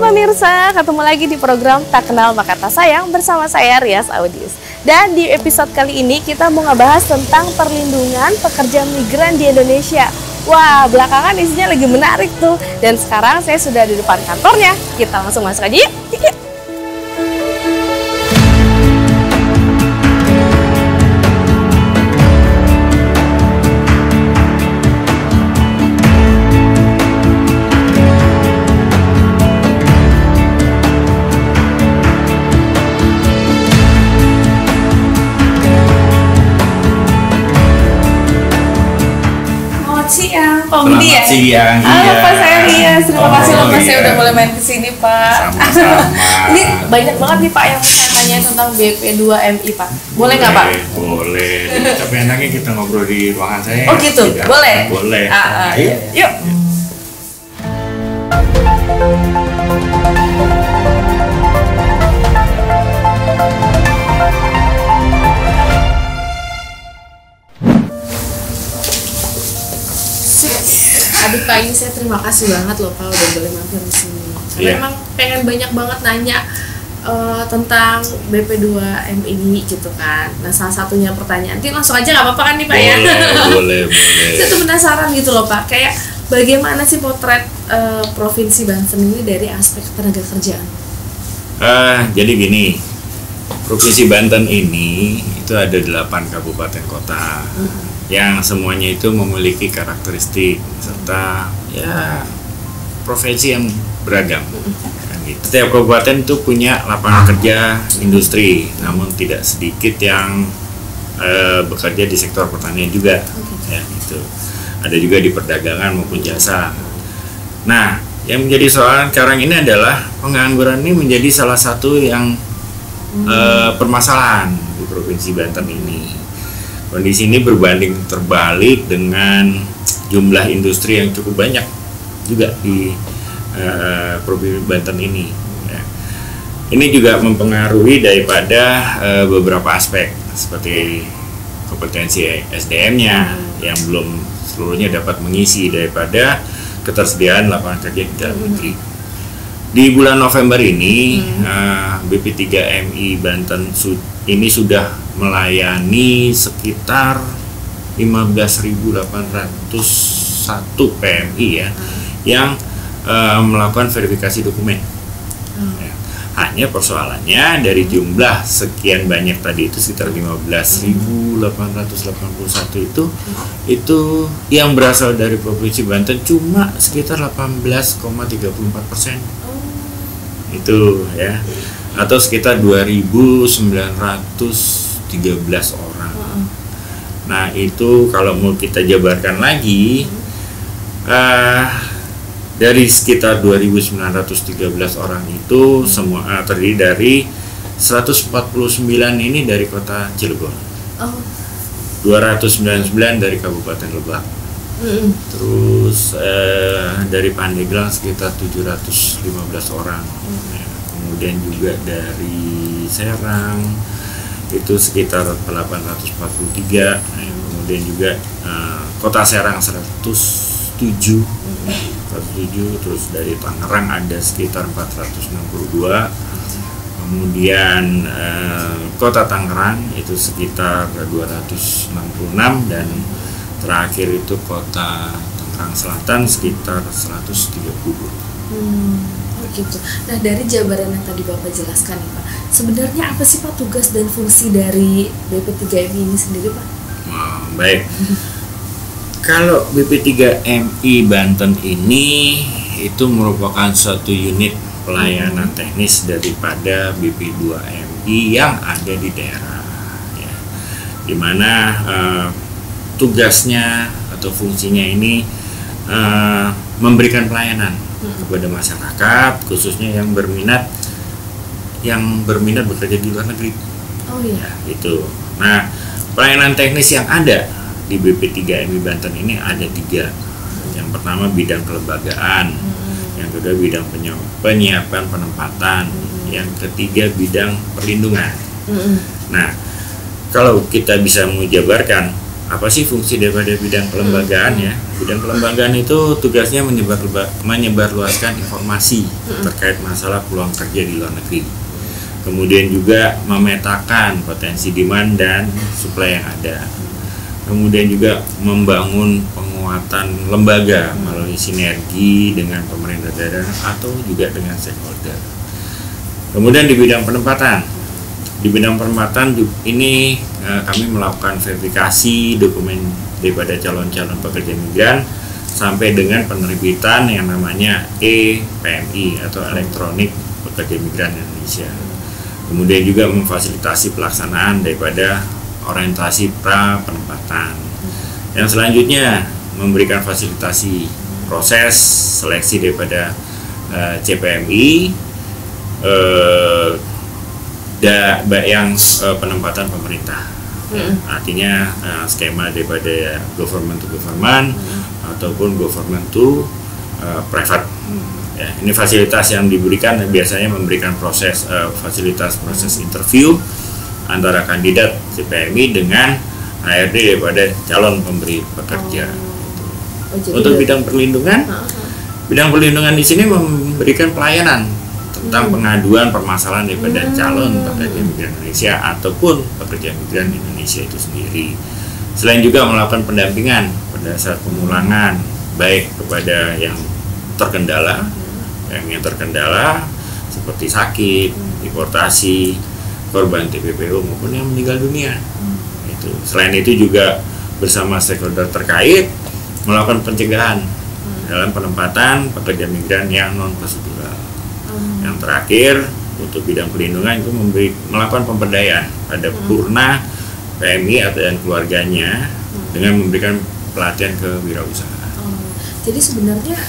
pemirsa, ketemu lagi di program Tak Kenal Maka Tak Sayang bersama saya Rias Audis. Dan di episode kali ini kita mau ngebahas tentang perlindungan pekerja migran di Indonesia. Wah, belakangan isinya lagi menarik tuh. Dan sekarang saya sudah di depan kantornya. Kita langsung masuk aja yuk. Pak Budi ya? Siang, Pak saya Rias, terima kasih loh Pak, saya udah boleh main kesini Pak. Sama-sama. Ini banyak banget nih Pak yang saya tanya tentang BP2MI Pak. Boleh nggak Pak? Boleh. Tapi enaknya kita ngobrol di ruangan saya. Oh gitu, boleh? Boleh. Ayo. Yuk. Aduh Pak, ini saya terima kasih banget loh Pak udah boleh mampir di sini. Saya memang pengen banyak banget nanya tentang BP2M ini gitu kan. Nah salah satunya pertanyaan, nanti langsung aja nggak apa-apa kan nih Pak ya? Boleh. Saya tuh penasaran gitu loh Pak, kayak bagaimana sih potret Provinsi Banten ini dari aspek tenaga kerjaan? Jadi gini, Provinsi Banten ini itu ada 8 kabupaten kota. Yang semuanya itu memiliki karakteristik serta ya profesi yang beragam. Gitu. Setiap kabupaten itu punya lapangan kerja industri, namun tidak sedikit yang bekerja di sektor pertanian juga. Ya, gitu. Ada juga di perdagangan maupun jasa. Nah, yang menjadi soal sekarang ini adalah pengangguran ini menjadi salah satu yang permasalahan di Provinsi Banten ini. Kondisi ini berbanding terbalik dengan jumlah industri yang cukup banyak juga di Provinsi Banten ini. Ya. Ini juga mempengaruhi daripada beberapa aspek seperti kompetensi SDM-nya yang belum seluruhnya dapat mengisi daripada ketersediaan lapangan kerja di dalam negeri. Di bulan November ini BP3MI Banten ini sudah melayani sekitar 15.801 PMI ya, yang melakukan verifikasi dokumen. Ya. Hanya persoalannya dari jumlah sekian banyak tadi itu sekitar 15.881 itu yang berasal dari Provinsi Banten cuma sekitar 18,34%. Itu ya, atau sekitar 2.913 orang. Nah itu kalau mau kita jabarkan lagi, dari sekitar 2.913 orang itu semua terdiri dari 149 ini dari kota Cilegon, 299 dari Kabupaten Lebak, terus dari Pandeglang sekitar 715 orang, kemudian juga dari Serang itu sekitar 843, kemudian juga kota Serang 107, terus dari Tangerang ada sekitar 462, kemudian kota Tangerang itu sekitar 266, dan terakhir itu kota Tangerang Selatan sekitar 130. Gitu. Nah dari jabaran yang tadi Bapak jelaskan nih Pak, sebenarnya apa sih Pak tugas dan fungsi dari BP3MI ini sendiri Pak? Baik. Kalau BP3MI Banten ini itu merupakan suatu unit pelayanan teknis daripada BP2MI yang ada di daerah, ya. Dimana tugasnya atau fungsinya ini memberikan pelayanan kepada masyarakat, khususnya yang berminat bekerja di luar negeri. Oh iya. Ya, itu. Nah, pelayanan teknis yang ada di BP3MI Banten ini ada 3. Yang pertama bidang kelembagaan, yang kedua bidang penyiapan penempatan, yang ketiga bidang perlindungan. Nah, kalau kita bisa menjabarkan apa sih fungsi daripada bidang kelembagaan ya? Bidang kelembagaan itu tugasnya menyebarluaskan informasi terkait masalah peluang kerja di luar negeri. Kemudian juga memetakan potensi demand dan supply yang ada. Kemudian juga membangun penguatan lembaga melalui sinergi dengan pemerintah daerah atau juga dengan stakeholder. Kemudian di bidang penempatan. Di bidang penempatan ini kami melakukan verifikasi dokumen daripada calon-calon pekerja migran sampai dengan penerbitan yang namanya EPMI atau Elektronik Pekerja Migran Indonesia. Kemudian juga memfasilitasi pelaksanaan daripada orientasi pra penempatan. Yang selanjutnya memberikan fasilitasi proses seleksi daripada CPMI yang penempatan pemerintah. Artinya skema daripada government to government ataupun government to private. Ya, ini fasilitas yang diberikan biasanya memberikan fasilitas proses interview antara kandidat CPMI dengan HRD daripada calon pemberi pekerja. Untuk bidang perlindungan, bidang perlindungan di sini memberikan pelayanan tentang pengaduan permasalahan daripada calon pekerja migran Indonesia ataupun pekerja migran Indonesia itu sendiri. Selain juga melakukan pendampingan pada saat pemulangan, baik kepada yang terkendala, seperti sakit, deportasi, korban TPPO maupun yang meninggal dunia. Itu. Selain itu juga bersama stakeholder terkait melakukan pencegahan dalam penempatan pekerja migran yang non prosedural. Yang terakhir untuk bidang pelindungan itu melakukan pemberdayaan pada Purna PMI dan keluarganya dengan memberikan pelatihan kewirausahaan. Jadi sebenarnya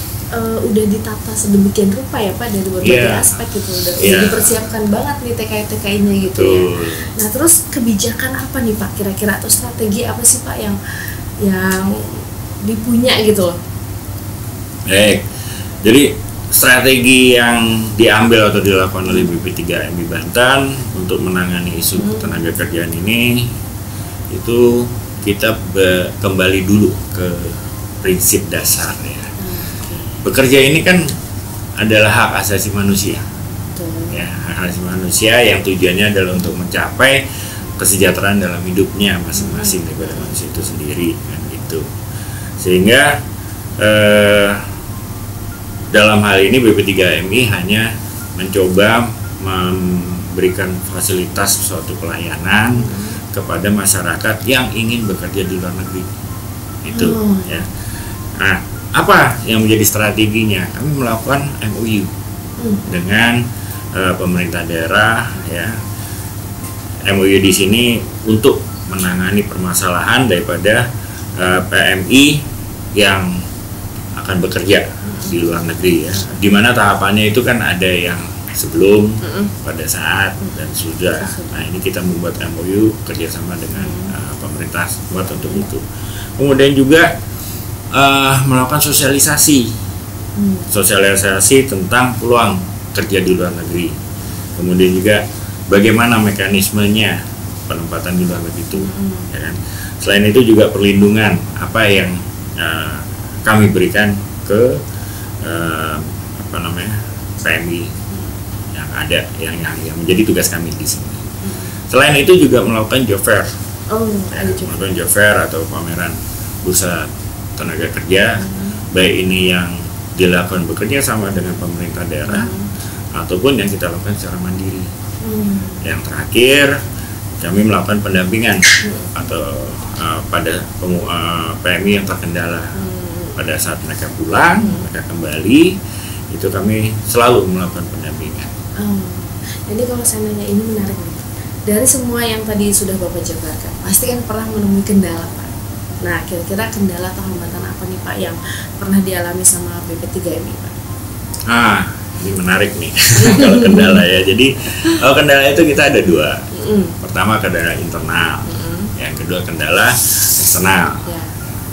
udah ditata sedemikian rupa ya Pak dari berbagai aspek gitu, udah dipersiapkan banget nih TKI-TKI-nya gitu. Betul. Ya. Nah terus kebijakan apa nih Pak kira-kira atau strategi apa sih Pak yang dipunya gitu loh? Baik, jadi strategi yang diambil atau dilakukan oleh BP3MI Banten untuk menangani isu tenaga kerjaan ini itu kita kembali dulu ke prinsip dasar ya. Bekerja ini kan adalah hak asasi manusia. Ya, hak asasi manusia yang tujuannya adalah untuk mencapai kesejahteraan dalam hidupnya masing-masing daripada manusia itu sendiri kan gitu. Sehingga dalam hal ini BP3MI hanya mencoba memberikan fasilitas suatu pelayanan kepada masyarakat yang ingin bekerja di luar negeri. Itu ya. Nah, apa yang menjadi strateginya? Kami melakukan MOU dengan pemerintah daerah ya. MOU di sini untuk menangani permasalahan daripada PMI yang akan bekerja di luar negeri ya, dimana tahapannya itu kan ada yang sebelum, pada saat dan sudah. Nah ini kita membuat MOU kerjasama dengan pemerintah buat untuk itu. Kemudian juga melakukan sosialisasi tentang peluang kerja di luar negeri. Kemudian juga bagaimana mekanismenya penempatan di luar negeri itu. Ya kan? Selain itu juga perlindungan apa yang kami berikan ke PMI yang ada yang menjadi tugas kami di sini. Selain itu juga melakukan job fair, melakukan job fair atau pameran bursa tenaga kerja, baik ini yang dilakukan bekerja sama dengan pemerintah daerah ataupun yang kita lakukan secara mandiri. Yang terakhir kami melakukan pendampingan atau pada PMI yang terkendala pada saat mereka pulang, mereka kembali, itu kami selalu melakukan pendampingan. Jadi kalau saya nanya ini menarik nih. Dari semua yang tadi sudah Bapak jabarkan, pasti kan pernah menemui kendala Pak. Nah kira-kira kendala atau hambatan apa nih Pak yang pernah dialami sama BP3MI Pak? Ini menarik nih kalau kendala ya. Jadi kalau kendala itu kita ada dua. Pertama kendala internal, yang kedua kendala eksternal.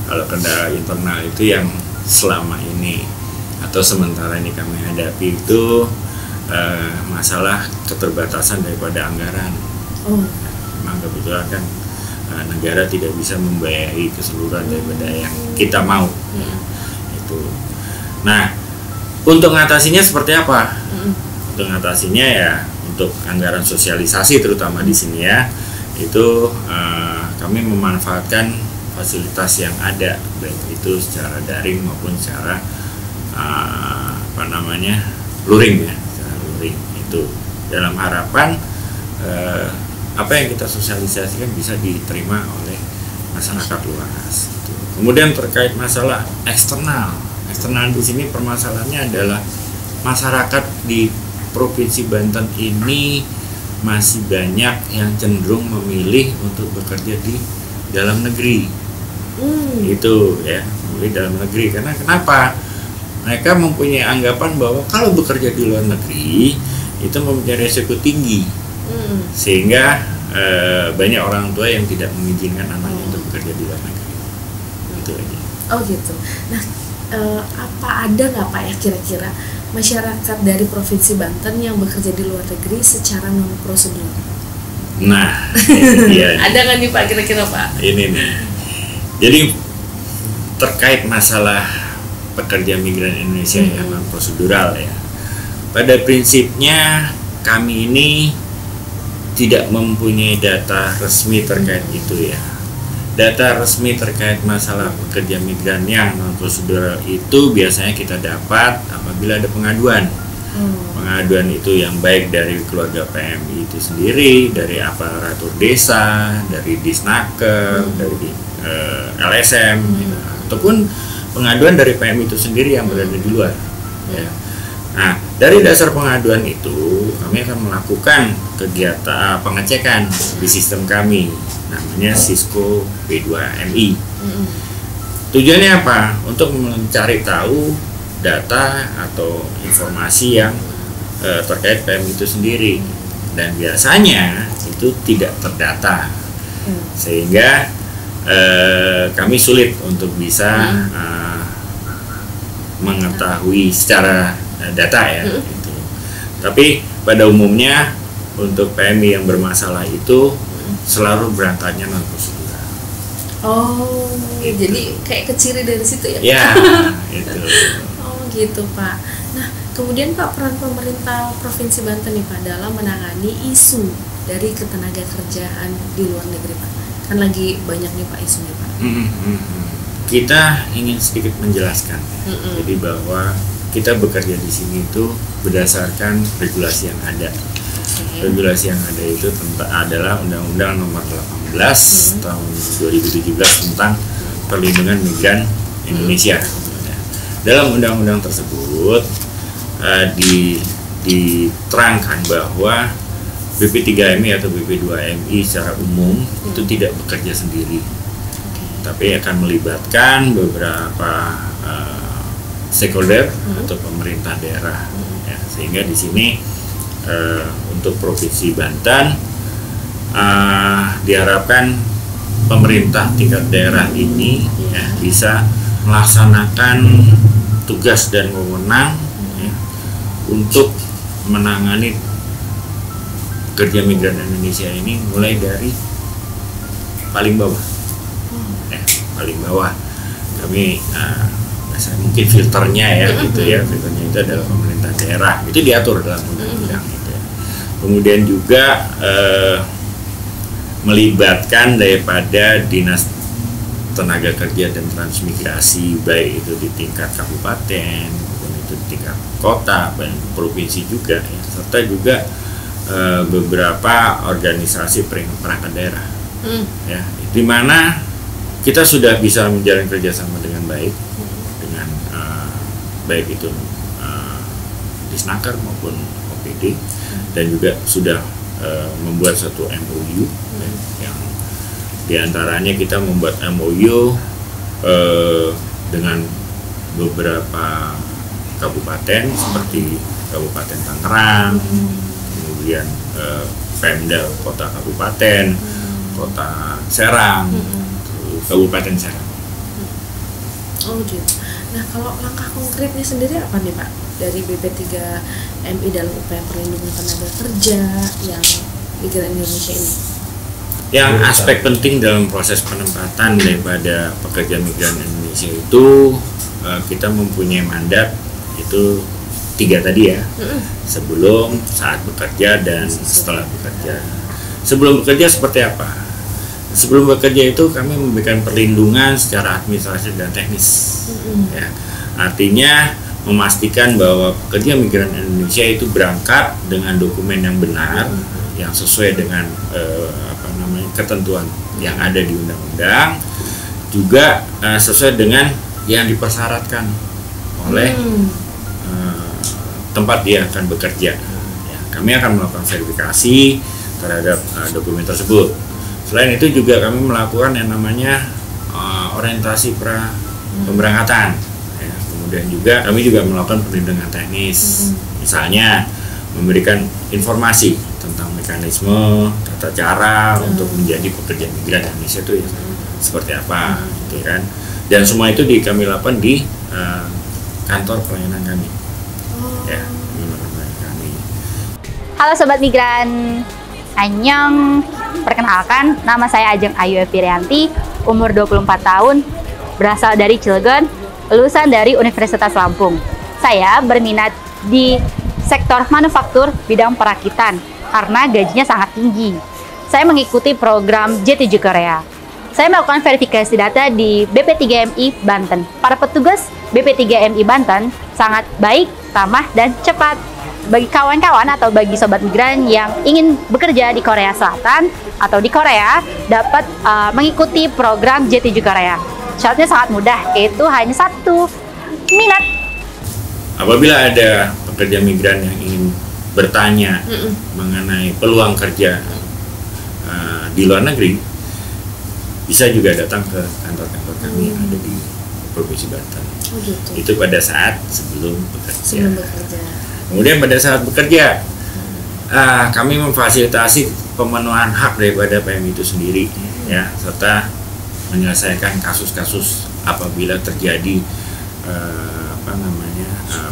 Kalau kendala internal itu yang selama ini atau sementara ini kami hadapi itu masalah keterbatasan daripada anggaran. Memang kebetulan kan negara tidak bisa membiayai keseluruhan daripada yang kita mau. Itu. Nah, untuk mengatasinya seperti apa? Untuk mengatasinya ya untuk anggaran sosialisasi terutama di sini ya, itu kami memanfaatkan fasilitas yang ada, baik itu secara daring maupun secara luring ya, secara luring itu, dalam harapan apa yang kita sosialisasikan bisa diterima oleh masyarakat luas. Gitu. Kemudian terkait masalah eksternal di sini permasalahannya adalah masyarakat di Provinsi Banten ini masih banyak yang cenderung memilih untuk bekerja di dalam negeri. Itu ya, memilih dalam negeri karena kenapa? Mereka mempunyai anggapan bahwa kalau bekerja di luar negeri itu mempunyai resiko tinggi, sehingga banyak orang tua yang tidak mengizinkan anaknya untuk bekerja di luar negeri. Itu aja. Oh gitu. Nah, apa ada nggak Pak ya kira-kira masyarakat dari Provinsi Banten yang bekerja di luar negeri secara non prosedur? Nah, ini dia. Ada nggak nih Pak kira-kira Pak? Ini nih. Jadi terkait masalah pekerja migran Indonesia yang non prosedural ya. Pada prinsipnya kami ini tidak mempunyai data resmi terkait itu ya. Data resmi terkait masalah pekerja migran yang non prosedural itu biasanya kita dapat apabila ada pengaduan. Pengaduan itu yang baik dari keluarga PMI itu sendiri, dari aparatur desa, dari Disnaker, dari LSM, gitu. Ataupun pengaduan dari PMI itu sendiri yang berada di luar. Ya. Nah, dari dasar pengaduan itu kami akan melakukan kegiatan pengecekan di sistem kami, namanya Cisco P2MI. Tujuannya apa? Untuk mencari tahu data atau informasi yang terkait PMI itu sendiri, dan biasanya itu tidak terdata, sehingga kami sulit untuk bisa mengetahui secara data ya. Gitu. Tapi pada umumnya untuk PMI yang bermasalah itu selalu berangkatnya non prosedural. Oh, Gitu. jadi kayak keciri dari situ ya Pak? Ya, itu. Oh gitu Pak. Nah kemudian Pak, peran pemerintah Provinsi Banten nih Pak dalam menangani isu dari ketenaga kerjaan di luar negeri Pak. Kan lagi banyak nih Pak isunya Pak. Kita ingin sedikit menjelaskan, jadi bahwa kita bekerja di sini itu berdasarkan regulasi yang ada. Regulasi yang ada itu adalah Undang-Undang Nomor 18 tahun 2017 tentang perlindungan migran Indonesia. Dalam undang-undang tersebut diterangkan bahwa BP3MI atau BP2MI secara umum itu tidak bekerja sendiri, tapi akan melibatkan beberapa stakeholder atau pemerintah daerah. Ya, sehingga di sini untuk Provinsi Banten diharapkan pemerintah tingkat daerah ini ya, bisa melaksanakan tugas dan wewenang ya, untuk menangani kerja migran Indonesia ini mulai dari paling bawah. Ya, paling bawah kami mungkin filternya ya gitu ya, filternya itu adalah pemerintah daerah, itu diatur dalam undang-undang itu ya. Kemudian juga melibatkan daripada dinas tenaga kerja dan transmigrasi, baik itu di tingkat kabupaten maupun itu di tingkat kota dan provinsi juga ya, serta juga beberapa organisasi perangkat daerah ya, di mana kita sudah bisa menjalin kerjasama dengan baik dengan baik itu Disnaker maupun OPD, dan juga sudah membuat satu MOU yang diantaranya kita membuat MOU dengan beberapa kabupaten seperti Kabupaten Tangerang, kemudian Pemda Kota Kabupaten, Kota Serang, Kabupaten Serang. Oh gitu. Nah kalau langkah konkretnya sendiri apa nih Pak dari BP3MI dalam upaya perlindungan tenaga kerja yang migran Indonesia ini? Yang aspek penting dalam proses penempatan daripada pekerja migran Indonesia itu kita mempunyai mandat itu 3 tadi ya, sebelum, saat bekerja, dan setelah bekerja. Sebelum bekerja seperti apa? Sebelum bekerja itu kami memberikan perlindungan secara administratif dan teknis. Ya. Artinya memastikan bahwa pekerja migran Indonesia itu berangkat dengan dokumen yang benar, yang sesuai dengan ketentuan yang ada di undang-undang, juga sesuai dengan yang dipersyaratkan oleh tempat dia akan bekerja. Ya, kami akan melakukan verifikasi terhadap dokumen tersebut. Selain itu juga kami melakukan yang namanya orientasi pemberangkatan. Ya, kemudian juga kami juga melakukan perlindungan teknis, misalnya memberikan informasi tentang mekanisme, tata cara untuk menjadi pekerja migran Indonesia itu ya, seperti apa, gitu kan. Dan semua itu kami lakukan di kantor pelayanan kami. Ya, kami. Halo Sobat Migran, annyeong. Perkenalkan, nama saya Ajeng Ayu Evirianti, umur 24 tahun, berasal dari Cilegon, lulusan dari Universitas Lampung. Saya berminat di sektor manufaktur bidang perakitan karena gajinya sangat tinggi. Saya mengikuti program J7 Korea. Saya melakukan verifikasi data di BP3MI Banten. Para petugas BP3MI Banten sangat baik, ramah, dan cepat. Bagi kawan-kawan atau bagi sobat migran yang ingin bekerja di Korea Selatan atau di Korea, dapat mengikuti program J7 Korea. Syaratnya sangat mudah, yaitu hanya 1 minat. Apabila ada pekerja migran yang ingin bertanya mengenai peluang kerja di luar negeri, bisa juga datang ke kantor-kantor kami yang ada di Provinsi Banten. Gitu. Itu pada saat sebelum bekerja. Kemudian pada saat bekerja, kami memfasilitasi pemenuhan hak daripada PMI itu sendiri, ya, serta menyelesaikan kasus-kasus apabila terjadi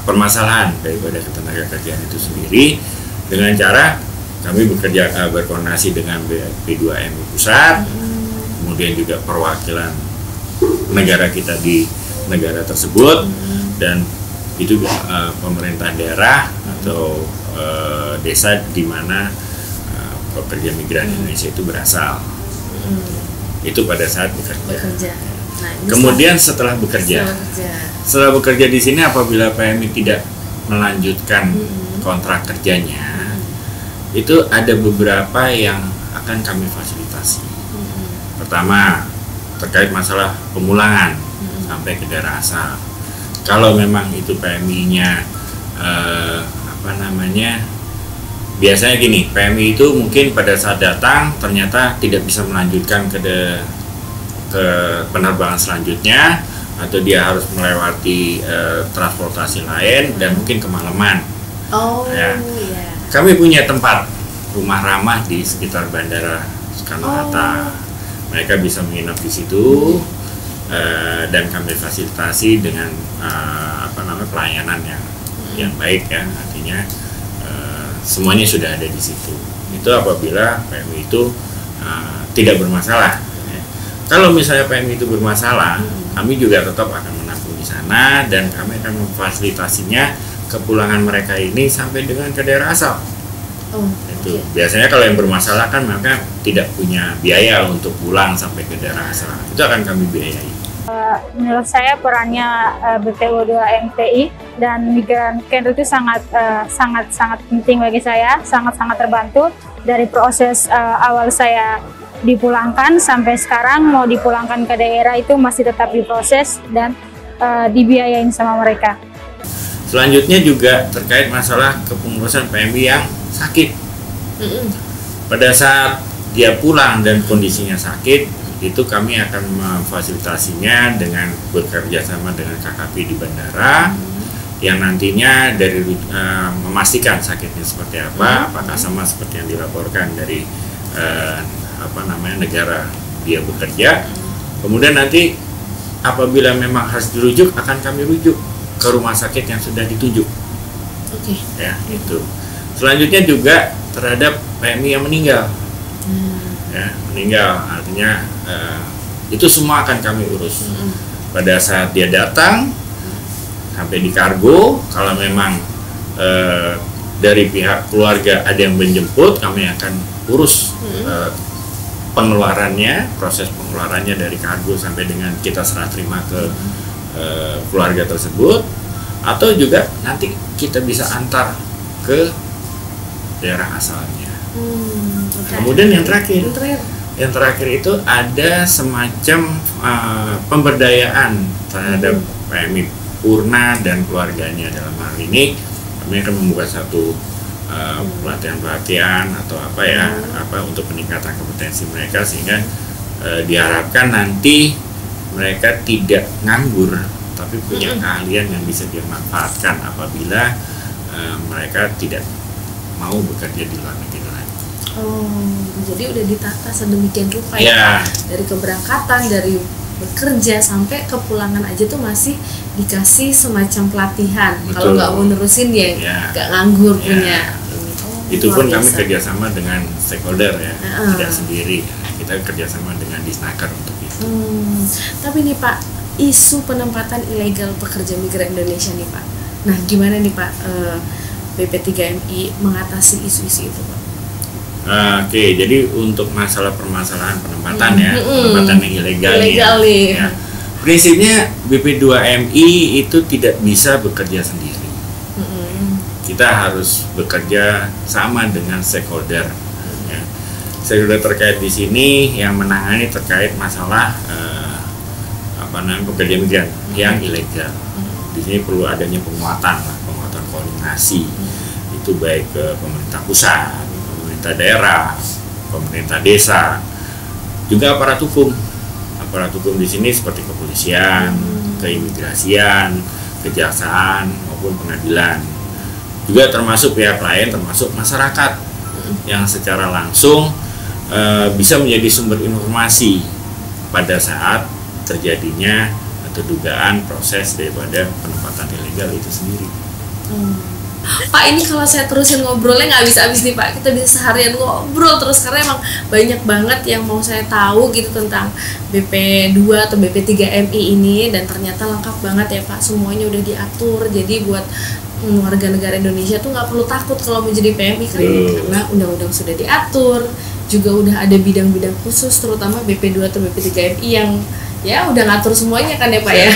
permasalahan daripada ketenagakerjaan itu sendiri, dengan cara kami bekerja berkoordinasi dengan P2MI pusat, kemudian juga perwakilan negara kita di negara tersebut, dan itu pemerintah daerah atau desa di mana pekerja migran Indonesia itu berasal. Itu pada saat bekerja. Nah, kemudian setelah bekerja di sini, apabila PMI tidak melanjutkan kontrak kerjanya, itu ada beberapa yang akan kami fasilitasi. Pertama, terkait masalah pemulangan sampai ke daerah asal. Kalau memang itu PMI-nya biasanya gini, PMI itu mungkin pada saat datang ternyata tidak bisa melanjutkan ke penerbangan selanjutnya, atau dia harus melewati transportasi lain dan mungkin kemalaman. Kami punya tempat rumah ramah di sekitar Bandara Soekarno-Hatta. Mereka bisa menginap di situ, dan kami fasilitasi dengan pelayanan yang baik, ya, artinya semuanya sudah ada di situ. Itu apabila PMI itu tidak bermasalah. Ya. Kalau misalnya PMI itu bermasalah, kami juga tetap akan menampung di sana, dan kami akan memfasilitasinya kepulangan mereka ini sampai dengan ke daerah asal. Itu biasanya kalau yang bermasalah kan maka tidak punya biaya untuk pulang sampai ke daerah asal, itu akan kami biayai. Menurut saya perannya BPO2MTI dan Migran Care itu sangat penting bagi saya, sangat terbantu dari proses awal saya dipulangkan sampai sekarang mau dipulangkan ke daerah itu masih tetap diproses dan dibiayain sama mereka. Selanjutnya juga terkait masalah kepengurusan PMI yang sakit. Pada saat dia pulang dan kondisinya sakit, itu kami akan memfasilitasinya dengan bekerja sama dengan KKP di bandara, yang nantinya dari memastikan sakitnya seperti apa, apakah sama seperti yang dilaporkan dari negara dia bekerja. Kemudian nanti apabila memang harus dirujuk, akan kami rujuk ke rumah sakit yang sudah ditunjuk. Ya, itu. Selanjutnya juga terhadap PMI yang meninggal. ya, meninggal, artinya itu semua akan kami urus. Pada saat dia datang sampai di kargo, kalau memang dari pihak keluarga ada yang menjemput, kami akan urus pengeluarannya, proses pengeluarannya dari kargo sampai dengan kita serah terima ke keluarga tersebut, atau juga nanti kita bisa antar ke daerah asalnya. Kemudian yang terakhir itu ada semacam pemberdayaan terhadap PMI Purna dan keluarganya. Dalam hal ini kami akan membuka satu pelatihan atau apa untuk peningkatan kompetensi mereka, sehingga diharapkan nanti mereka tidak nganggur tapi punya keahlian yang bisa dia manfaatkan apabila mereka tidak mau bekerja di luar negeri lagi. Jadi udah ditata sedemikian rupa ya, dari keberangkatan, dari bekerja sampai kepulangan aja tuh masih dikasih semacam pelatihan. Kalau nggak mau nerusin dia nggak nganggur punya. Itu pun kami kerjasama dengan stakeholder ya, tidak sendiri. Kita kerjasama dengan Disnaker untuk itu. Tapi nih Pak, isu penempatan ilegal pekerja migran Indonesia nih Pak. Nah gimana nih Pak BP3MI mengatasi isu-isu itu Pak? Oke, jadi untuk masalah permasalahan penempatan penempatan yang ilegal nih. Ya. Prinsipnya BP2MI itu tidak bisa bekerja sendiri. Kita harus bekerja sama dengan stakeholder. Ya. Stakeholder terkait di sini yang menangani terkait masalah pekerja migran yang ilegal. Di sini perlu adanya penguatan koordinasi. Itu baik ke pemerintah pusat, pemerintah daerah, pemerintah desa, juga aparat hukum. Aparat hukum di sini seperti kepolisian, keimigrasian, kejaksaan maupun pengadilan. Juga termasuk pihak lain, termasuk masyarakat yang secara langsung bisa menjadi sumber informasi pada saat terjadinya atau dugaan proses daripada penempatan ilegal itu sendiri. Pak, ini kalau saya terusin ngobrolnya nggak habis-habis nih Pak. Kita bisa seharian ngobrol terus karena emang banyak banget yang mau saya tahu gitu tentang BP2 atau BP3MI ini, dan ternyata lengkap banget ya Pak. Semuanya udah diatur. Jadi buat warga negara Indonesia tuh nggak perlu takut kalau menjadi PMI karena undang-undang sudah diatur. Juga udah ada bidang-bidang khusus, terutama BP2 atau BP3MI yang ya udah ngatur semuanya kan ya Pak ya.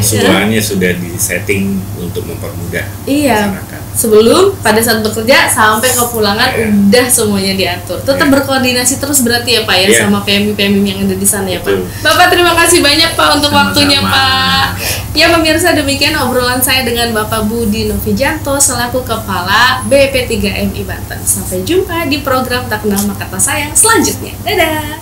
Semuanya sudah disetting untuk mempermudah masyarakat. Sebelum pada saat bekerja sampai kepulangan udah semuanya diatur. Tetap berkoordinasi terus berarti ya Pak ya sama PMI-PMI yang ada di sana ya Pak. Bapak terima kasih banyak Pak untuk waktunya Pak. Ya pemirsa, demikian obrolan saya dengan Bapak Budi Novijanto selaku Kepala BP3MI Banten. Sampai jumpa di program Tak Kenal Maka Tak Sayang selanjutnya. Dadah.